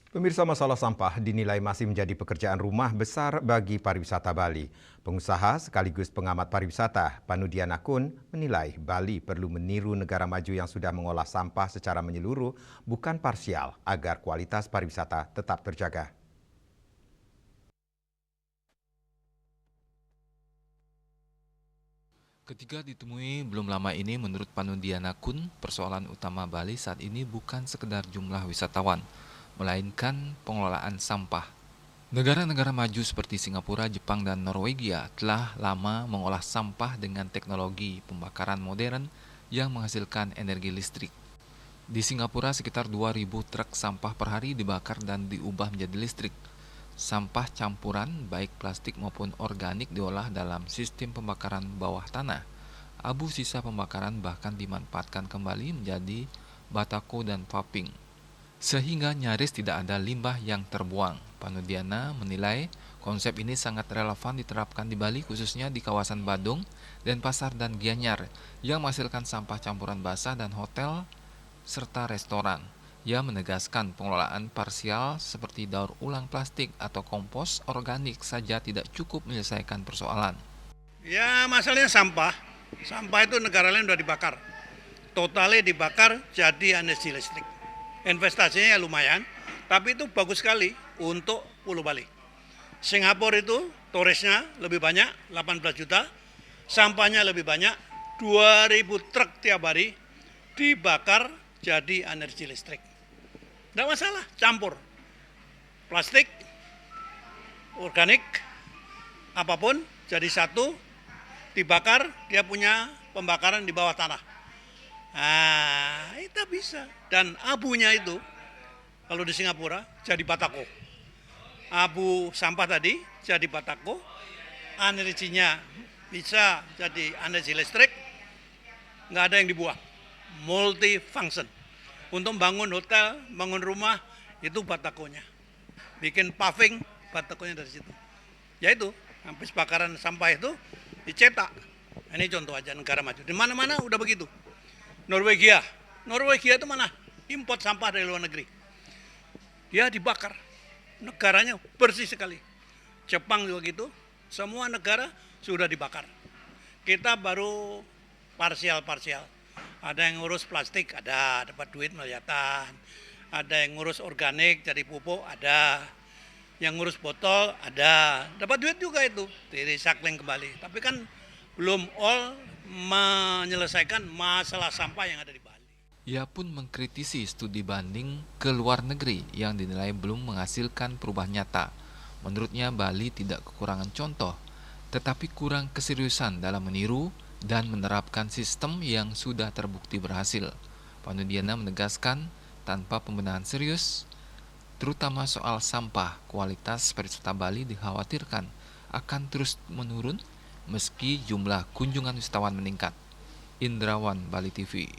Pemirsa, masalah sampah dinilai masih menjadi pekerjaan rumah besar bagi pariwisata Bali. Pengusaha sekaligus pengamat pariwisata, Panudiana Kun, menilai Bali perlu meniru negara maju yang sudah mengolah sampah secara menyeluruh, bukan parsial, agar kualitas pariwisata tetap terjaga. Ketika ditemui belum lama ini, menurut Panudiana Kun, persoalan utama Bali saat ini bukan sekedar jumlah wisatawan, melainkan pengelolaan sampah. Negara-negara maju seperti Singapura, Jepang, dan Norwegia telah lama mengolah sampah dengan teknologi pembakaran modern yang menghasilkan energi listrik. Di Singapura, sekitar 2.000 truk sampah per hari dibakar dan diubah menjadi listrik. Sampah campuran, baik plastik maupun organik, diolah dalam sistem pembakaran bawah tanah. Abu sisa pembakaran bahkan dimanfaatkan kembali menjadi batako dan vaping, sehingga nyaris tidak ada limbah yang terbuang. Panudiana menilai konsep ini sangat relevan diterapkan di Bali, khususnya di kawasan Badung, Denpasar, dan Gianyar, yang menghasilkan sampah campuran basah dan hotel serta restoran. Ia menegaskan pengelolaan parsial seperti daur ulang plastik atau kompos organik saja tidak cukup menyelesaikan persoalan. Ya masalahnya sampah. Sampah itu negara lain udah dibakar. Totalnya dibakar jadi energi listrik. Investasinya lumayan, tapi itu bagus sekali untuk Pulau Bali. Singapura itu turisnya lebih banyak, 18 juta. Sampahnya lebih banyak, 2.000 truk tiap hari dibakar jadi energi listrik. Tidak masalah, campur. Plastik, organik, apapun jadi satu, dibakar, dia punya pembakaran di bawah tanah. Nah, itu bisa. Dan abunya itu, kalau di Singapura, jadi batako. Abu sampah tadi jadi batako, energinya bisa jadi energi listrik, nggak ada yang dibuang. Multifunction. Untuk bangun hotel, bangun rumah, itu batakonya. Bikin paving, batakonya dari situ. Ya itu, habis bakaran sampah itu dicetak. Ini contoh aja negara maju. Di mana-mana udah begitu. Norwegia itu mana? Import sampah dari luar negeri. Dia dibakar. Negaranya bersih sekali. Jepang juga gitu. Semua negara sudah dibakar. Kita baru parsial. Ada yang ngurus plastik, ada dapat duit kelihatan. Ada yang ngurus organik, jadi pupuk, ada. Yang ngurus botol, ada. Dapat duit juga itu, di recycling kembali. Tapi kan belum all menyelesaikan masalah sampah yang ada di Bali. Ia pun mengkritisi studi banding ke luar negeri yang dinilai belum menghasilkan perubahan nyata. Menurutnya, Bali tidak kekurangan contoh, tetapi kurang keseriusan dalam meniru dan menerapkan sistem yang sudah terbukti berhasil. Panudiana menegaskan, tanpa pembenahan serius, terutama soal sampah, kualitas pariwisata Bali dikhawatirkan akan terus menurun meski jumlah kunjungan wisatawan meningkat. Indrawan, Bali TV.